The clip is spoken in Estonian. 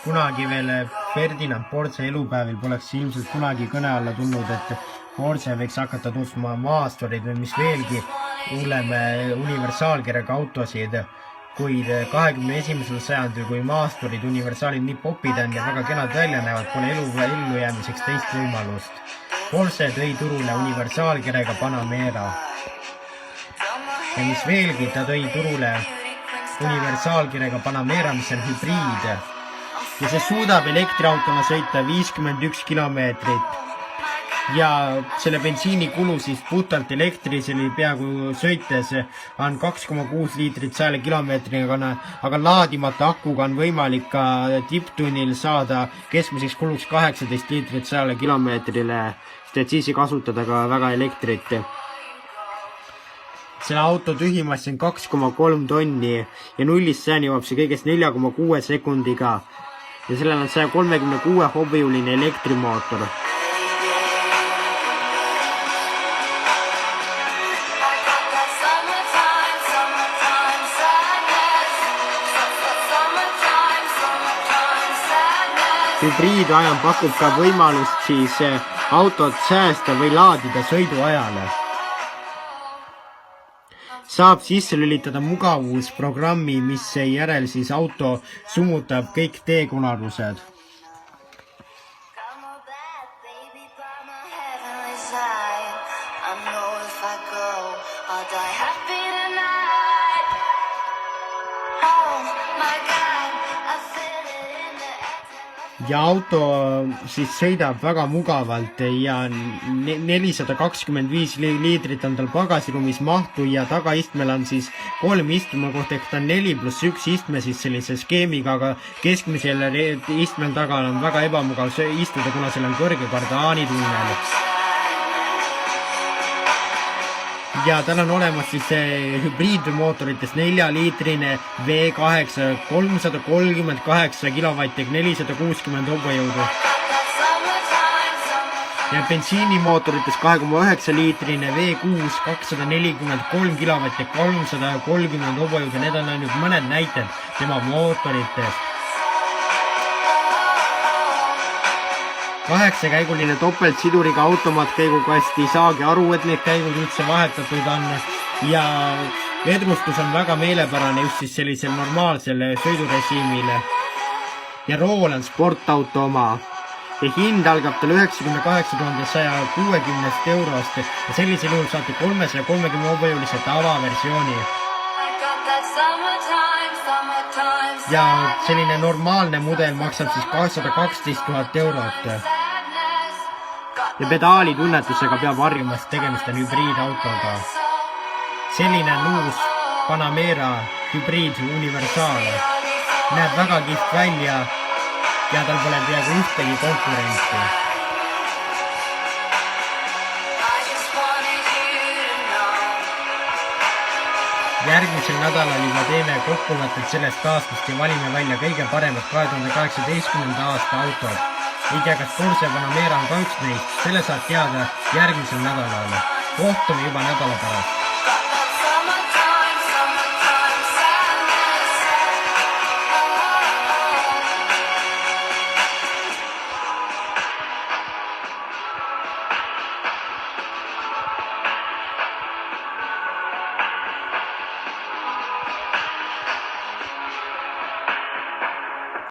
kunagi veel Ferdinand Porsche elupäevil poleks ilmselt kunagi kõne alla tulnud, et Porsche võiks hakata tutvuma maasturid või mis veelgi hullem universaalkirjaga autosid, kuid 21. sajandil, kui maasturid universaalid nii popid on ja väga kenad välja näevad, pole ellujäämiseks teist võimalust. Porsche tõi turule universaalkirjaga Panamera. Ja mis veelgi, ta tõi turule universaalkirjaga Panamera, mis on hübriid. Ja see suudab elektriautona sõita 51 kilomeetrit. Ja selle bensiini kulu siis puhtalt elektriseli peaaegu sõites on 2,6 liitrit 100 kilomeetri, aga laadimata akuga on võimalik ka tipptunnil saada keskmiseks kuluks 18 liitrit 100 kilomeetrile, sest siis ei kasutada ka väga elektrit. Selle auto tühimass on 2,3 tonni ja nullist 100 jõuab see kõigest 4,6 sekundiga ja sellel on 136 hobijõuline elektrimootor. Hübriidajam pakub ka võimalust siis autot säästa või laadida sõiduajale. Saab sisse lülitada mugavusprogrammi, mis järel siis auto summutab kõik teekonarused. Ja auto siis sõidab väga mugavalt ja 425 liitrit on tal pagasiruumis mahtu ja tagaistmel on siis 3 istumakohta, ehk ta on 4+1 istme siis sellise skeemiga, aga keskmisel istmel taga on väga ebamugav istuda, kuna seal on kõrge kardaanitunnel. Ja tal on olemas siis hübriidmootorites 4-liitrine V8 338 kilovatti, 460 hobujõudu. Ja bensiinimootorites 2,9-liitrine V6 243 kilovatti, 330 hobujõudu. Need on ainult mõned näited tema mootoritest. 8-käiguline topeltsiduriga automaatkäigukasti, saagi aru, et need käigud üldse vahetatud on ja vedrustus on väga meelepärane just siis sellisel normaalsel sõidurežiimile. Ja rool on sportauto oma. Ja hind algab tal 98 160 eurost ja sellisel juhul saate 330 hobujõulise tavaversiooni. Ja selline normaalne mudel maksab siis 212 000 eurot. Ja pedaalitunnetusega peab harjuma, sest tegemist on hübriidautoga. Selline uus Panamera hübriid universaal näeb väga kihvt välja ja tal pole peaaegu ühtegi konkurentsi. Järgmisel nädalal juba teeme kokkuvõtted sellest aastast ja valime välja kõige paremad 2018. aasta autod. Ei tea, kas Porsche Panamera on ka üks neist, selle saad teada järgmisel nädalal. Kohtume juba nädala pärast.